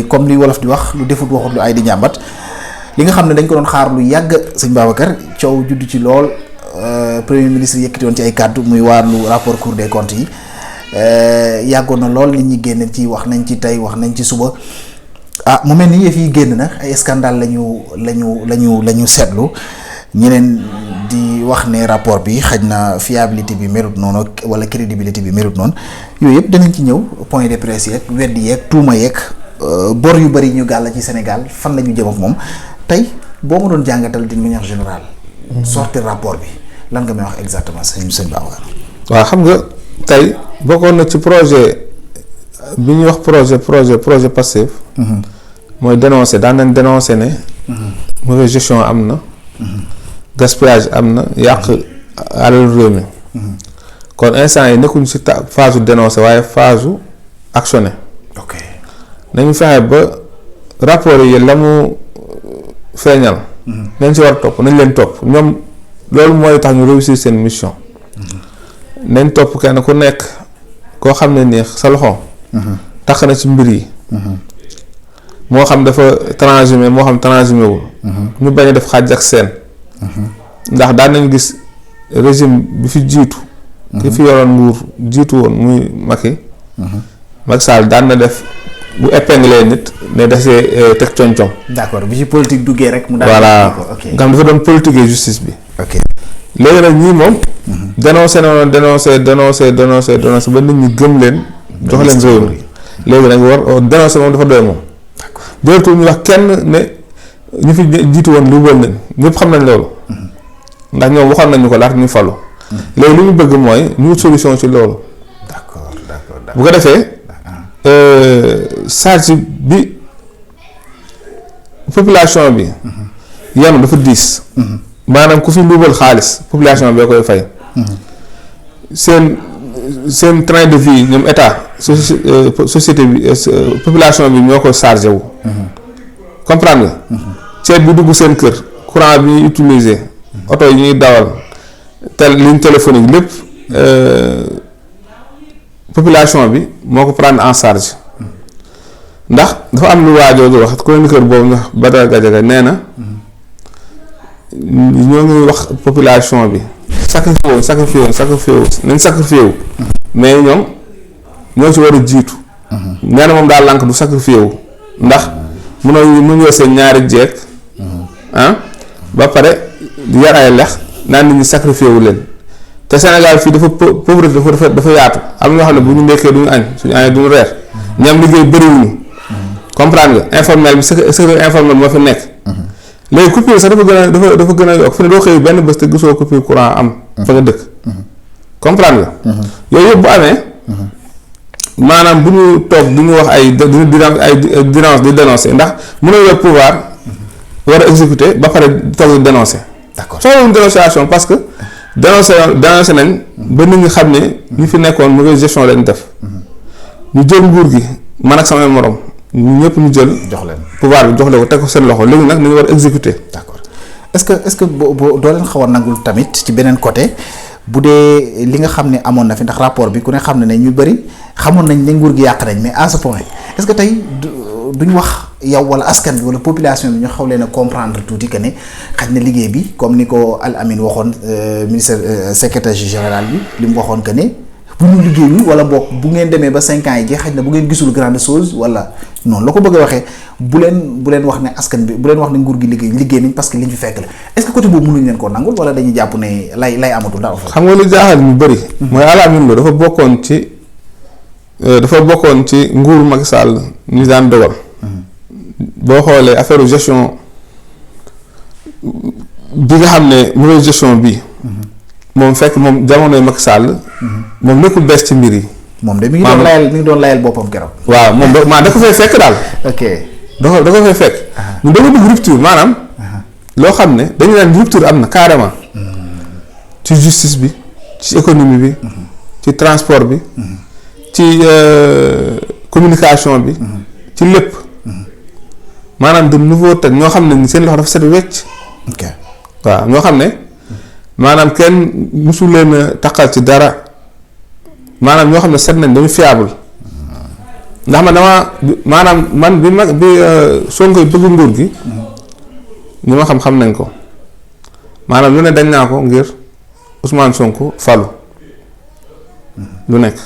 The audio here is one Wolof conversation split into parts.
comme li wolof di wax lu defut waxut lu ay di njàmbat li nga xam ne dañ ko doon xaar lu yàgg sëñ Babacar coow judd ci lool premier ministre yëkkati woon ci ay kàddu muy wàllu rapport Cour des comptes yi yàggoon na lool nit ñi génn ci wax nañ ci tey wax nañ ci suba mu mel ni yëf yi génn na ay scandale lañu seetlu ñeneen di wax ne rapport bi xaj na fiabilité bi mérite noonu wala crédibilité bi mérite noonu yooyu yëpp danañ ci ñëw point de presse yeeg weddi yeeg tuuma yeeg bor yu bari ñu gàll ci Sénégal fan la ñu jëm ak moom tey boo ma doon jàngatal d'une manière générale. sorti rapport bi lan nga may wax exactement sëñ Babacar. waaw xam nga tey bokkoon na ci projet bi ñuy wax projet Pastef. mooy dénoncer daan nañ dénoncer ne. mauvaise gestion am na. gaspillage am na yàq alal réew mi. kon instant yi nekkuñ ci phase dénoncer waaye phase actionner. ok nañu fexe ba rapport yi la mu feeñal. nañ ci war a topp nañ leen topp ñoom loolu mooy tax ñu réussir seen mission. nañ topp kenn ku nekk koo xam ne nii sa loxo. tax na ci mbir yi. moo xam dafa transhumé moo xam transhumé wul. ñu bañ a def xaaj ak seen. ndax daan nañ gis régime bi fi jiitu. ki fi yoroon nguur jiitu woon muy Macky. Macky Sall daan na def bu épinglé nit ne dasee teg coñ-coñ. d'accord bi ci politique duggee rek. mu daal voilà nga xam dafa doon politique justice bi. ok léegi nag ñii moom. dénoncé ba nit ñi gëm leen. jox leen réew mi léegi nag war dénoncé moom dafa doy moom. d'accord ñu wax kenn ne ñu fi jiitu woon lu wël nañ ñëpp xam nañ loolu. ndax ñoom waxoon nañu ko laata ñu falu. léegi li ñu bëgg mooy ñu wut solution ci loolu. d'accord bu ko defee charge bi population bi. yam dafa diis. maanaam ku fi luubal xaalis population bee koy fay. seen train de vie ñoom état société bi population bi ñoo ko chargé wu. comprendre nga. ceeb bi dugg seen kër courant bi ñuy utiliser. oto yi ñuy dawal ligne téléphonique lépp population bi moo ko prendre en charge. ndax dafa am lu waajoo di wax chroniqueur boobu nga Badara Gadiaga nee na ñoo ngi wax population bi sacrifié wu mais ñoom ñoo ci war a jiitu. nee na moom daal lànk du sacrifié wu ndax mun yor seen ñaari jeeg ba pare di yar ay lex naan nit ñi sacrifié wu leen te Sénégal fii dafa pauvreté dafa yaatu am ñoo xam ne bu ñu ndekkee duñu añ suñu añee duñu reer ñam liggéey bëriwuñu comprendre nga informel bi secteur informel moo fi nekk. léegi coupure sax dafa gën a yokk fu ne doo xëy benn bés te gisoo coupure courant am. fa nga dëkk. comprendre nga. yooyu yëpp bu amee. maanaam bu ñu toog du ñu wax ay di dénoncer ndax mënoo yor pouvoir war a exécuter ba pare toog di dénoncer. d'accord soxla wuñ dénonciation parce que dénoncé nañ ba nit ñi xam ne ñu fi nekkoon mauvaise gestion lañ def. ñu jël nguur gi man ak samay morom. ñu ñëpp ñu jël. jox leen pouvoir bi jox leen ko teg ko seen loxo léegi nag nañu war a exécuter. d'accord est-ce que boo doo leen xaw a nangul tamit ci beneen côté bu dee li nga xam ne amoon na fi ndax rapport bi ku ne xam ne ñu bëri xamoon nañ ne nguur gi yàq nañ mais à ce point est-ce que tey duñ wax yow wala askan bi wala population bi ñu xaw leen a comprendre tuuti que ne xaj na liggéey bi comme ni ko Al Amin waxoon ministre secrétaire général bi li mu waxoon que ne. bu ñu liggéeyul wala boog bu ngeen demee ba 5 ans yi jeex xaj na bu ngeen gisul grande chose wala noonu la ko bëgg a waxee bu leen wax ne askan bi bu leen wax ne nguur gi liggéey nañ parce que liñ fi fekk la est-ce que côté boobu mënuñ leen koo nangul wala dañuy jàpp ne lay amatul dara. xam nga lu jaaxal ñu bëri. mooy Al Amin Lo dafa bokkoon ci nguuru Macky Sall ñu daan dogal. boo xoolee affaire gestion bi nga xam ne mauvaise gestion bi. moom fekk moom jamonoy Macky Sall. moom nekkul bees ci mbir yi. moom de mi ngi doon layal boppam keroog. waaw moom da ko fay fekk daal. ok da ko fay fekk. ñu dañu bëgg rupture maanaam. loo xam ne dañu naan rupture am na carrément. ci justice bi ci économie bi. ci transport bi. ci communication bi. ci lépp. maanaam de nouveau teg ñoo xam ne seen loxo dafa set wecc. ok waaw ñoo xam ne. maanaam kenn musul leen a taqal ci dara maanaam ñoo xam ne set nañ dañu fiable ndax maanaam man bi Sonko bëgg nguur gi ñi ma xam nañ ko maanaam lu ne dañ naa ko ngir Ousmane Sonko falu lu nekk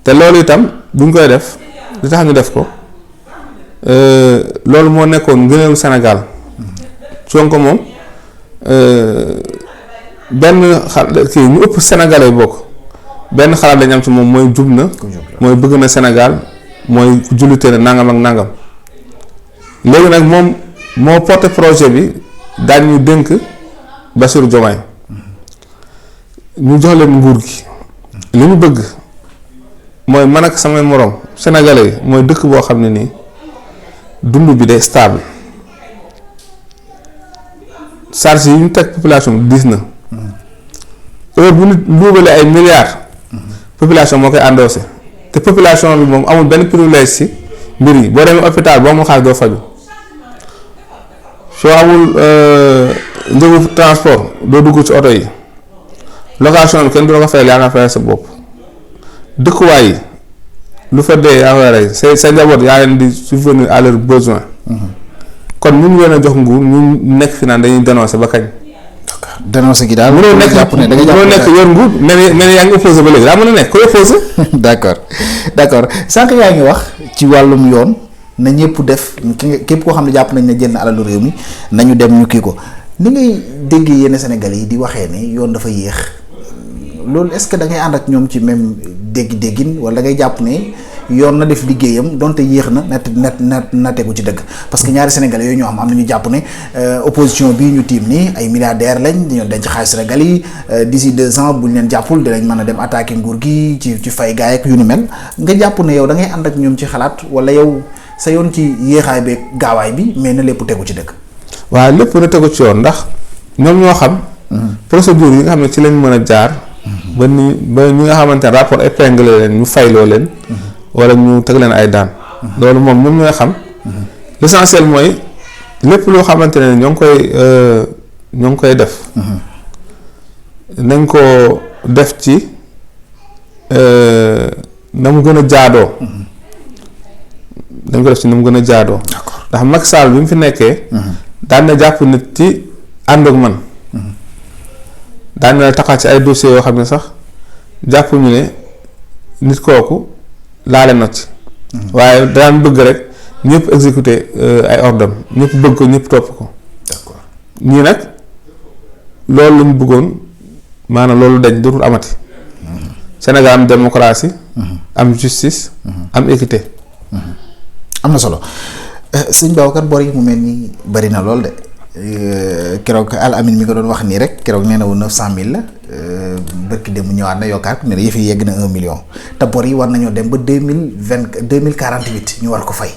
te loolu itam buñ koy def li tax ñu def ko loolu moo nekkoon ngëneelu Sénégal Sonko moom benn kii ñu ëpp sénégalais bokk benn xalaat dañ am ci moom mooy jub na mooy bëgg na Sénégal mooy jullite na nangam ak nangam léegi nag moom moo porté projet bi daañ ñu dénk Bassirou Diomaye ñu jox leen nguur gi li ñu bëgg mooy man ak samay morom sénégalais yi mooy dëkk boo xam ne nii dund bi day stable charge yi ñu teg population bi diis na heure bu nit luubalee ay milliards population moo koy endossé te population bi moom amul benn privilège ci mbir yi boo demee hôpital boo amul xaalis doo faju soo amul njëgu transport doo dugg ci oto yi location bi kenn du la ko fayal yaa nga fayal sa bopp dëkkuwaay yi lu fa dee yaa koy rey sa njaboot yaa leen di subvenir à leurs besoins kon mun leen a jox nguur ñu nekk fi naan dañuy dénoncer ba kañ. dénoncer gi daal. mënoo nekk yor nguur mel ni yaa ngi opposé ba léegi daa mën a nekk koy opposé. d'accord sànq yaa ngi wax ci wàllum yoon na ñëpp def képp koo xam ne jàpp nañ ne jël na alalu réew mi nañu dem ñu kii ko ni ngay déggee yenn Sénégal yi di waxee ne yoon dafa yéex loolu est-ce que da ngay ànd ak ñoom ci même dégg-déggin wala da ngay jàpp ne yoon na def liggéeyam donte yéex na tegu ci dëgg parce que ñaari Sénégalais yooyu ñoo am na ñu jàpp ne opposition bii ñu tiim nii ay milliardaires lañ dañoo denc xaalis Sénégal yi d'ici 2 ans bu ñu leen jàppul dinañ mën a dem attaquer nguur gi ci fay gaay ak yu ni mel nga jàpp ne yow da ngay ànd ak ñoom ci xalaat wala yow sa yoon ci yéexaay beeg gaawaay bi mais na lépp tegu ci dëgg. waaw lépp na tegu ci yoon ndax ñoom ñoo xam. procédure yi nga xam ne ci lañ mën a jaar. ba ñi nga xamante ne rapport épinglé leen ñu fayloo leen. wala ñu teg leen ay daan. loolu moom ñoom ñooy xam. l'essentiel mooy lépp loo xamante ne ñoo ngi koy def. nañ ko def ci na mu gën a jaadoo. dañ ko def ci na mu gën a jaadoo. ndax Macky Sall bi mu fi nekkee. daan na jàpp nit ci ànd ak man. daan na taxaw ci ay dossiers yoo xam ne sax jàpp ñu ne nit kooku laale na ci. waaye daan bëgg rek ñëpp exécuter ay ordre ñëpp bëgg ko ñëpp topp ko. d'accord ñii nag loolu lañ bëggoon maanaam loolu dañ dootul amati. Sénégal am démocratie. am justice. am équité. am na solo sëñ Babacar bor yi mu mel ni bari na lool de keroog Al Amin mi nga doon wax nii rek keroog nee na wu 900000 la bërki dem mu ñëwaat na yokkaat ne yëf yi yegg na 1 million te bor yi war nañoo dem ba 2048 ñu war ko fay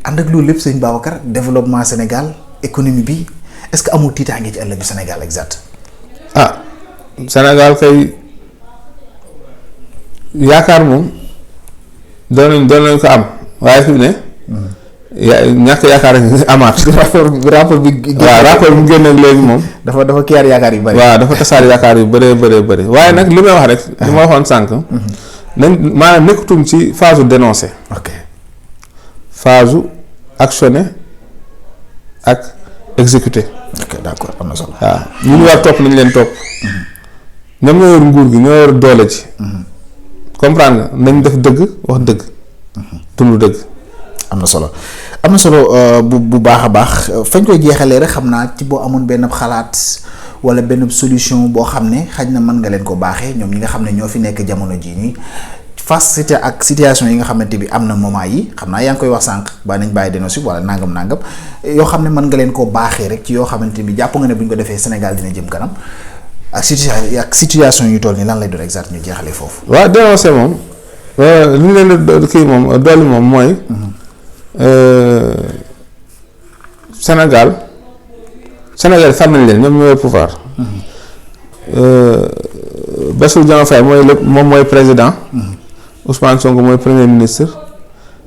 ànd ak loolu lépp sëñ Babacar développement Sénégal économie bi est-ce que amul tiitaange ci ëllëgu Sénégal exact. Sénégal kay yaakaar moom doon nañ ko am waaye fi mu ne. ñàkk yaakaar ak amaat. rapport bi. waaw rapport bi mu génne léegi moom. dafa kiyaar yaakaar yu bëri. waaw dafa tasaar yaakaar yu bëree waaye nag li may wax rek. li ma waxoon sànq. nañ maanaam nekkatuñ ci phase su dénoncer. ok phase su actionner ak exécuter. ok d'accord am na solo. waaw ñu war topp nañ leen topp. ñoom ñoo yor nguur gi ñoo yor doole ji. comprendre nga nañ def dëgg wax dëgg. dund dëgg. am na solo bu baax a baax fañ koy jeexalee rek xam naa ci boo amoon benn xalaat wala benn solution boo xam ne xaj na mën nga leen ko baaxee ñoom ñi nga xam ne ñoo fi nekk jamono jii nii face ak situation yi nga xamante bi am na moment yi xam naa yaa ngi koy wax sànq ba nañ bàyyi dénoncer wala nangam yoo xam ne mën nga leen koo baaxee rek ci yoo xamante bi jàpp nga ne bu ñu ko defee Sénégal dina jëm kanam ak situation yu toll nii lan lay doon exact ñu jeexalee foofu. waaw dénoncer moom li ñu leen di kii moom dolli moom mooy. Sénégal far nañ leen ñoom ñooy pouvoir. Bassirou Diomaye Faye moom mooy président. Ousmane Sonko mooy premier ministre.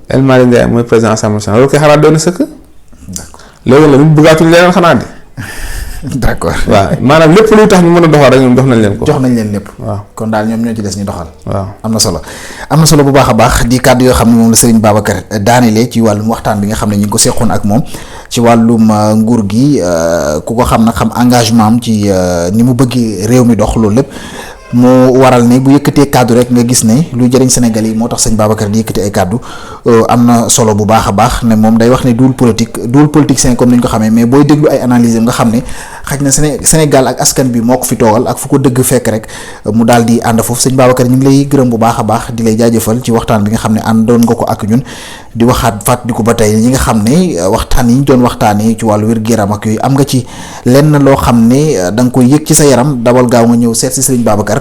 El Malick Ndiaye mooy président Assemblée nationale loolu koy xalaat doon na sëkk. d'accord léegi nag ñu bëggaatuñ leneen xanaa de d'accord waaw maanaam lépp luy tax ñu mën a doxal rek ñoom jox nañ leen ko. jox nañ leen lépp. waaw kon daal ñoom ñoo ci des ñu doxal. waaw am na solo bu baax a baax di kàddu yoo xam ne moom la Serigne Babacar daanelee ci wàllum waxtaan bi nga xam ne ñu ngi ko seqoon ak moom ci wàllum nguur gi ku ko xam nag xam engagement am ci ni mu bëggee réew mi dox loolu lépp moo waral ne bu yëkkatee kàddu rek nga gis ne lu jëriñ Sénégal yi moo tax sëñ Babacar di yëkkati ay kàddu am na solo bu baax a baax ne moom day wax ne duul politicien comme ni ñu ko xamee mais booy déglu ay analyse nga xam ne xaj na Sénégal ak askan bi moo ko fi toogal ak fu ko dëgg fekk rek mu daal di ànd foofu sëñ Babacar ñu ngi lay gërëm bu baax a baax di lay jaajëfal ci waxtaan bi nga xam ne àndoon nga ko ak ñun di waxaat fàttaliku ba tey ñi nga xam ne waxtaan yi ñu doon waxtaanee ci wàllu wér-gu-yaram ak yooyu am nga ci lenn loo xam ne da nga koy yëg ci sa yaram dawal gaaw nga ñëw seet si sëriñ Babacar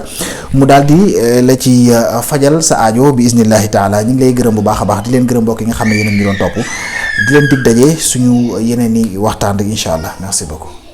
mu daal di la ci fajal sa aajo bi isnillahi taala ñu ngi lay gërëm bu baax a baax di leen gërëm mbokk yi nga xam ne yéen a ngi doon topp di leen dig daje suñu yeneen i waxtaan rek incha allah merci beaucoup.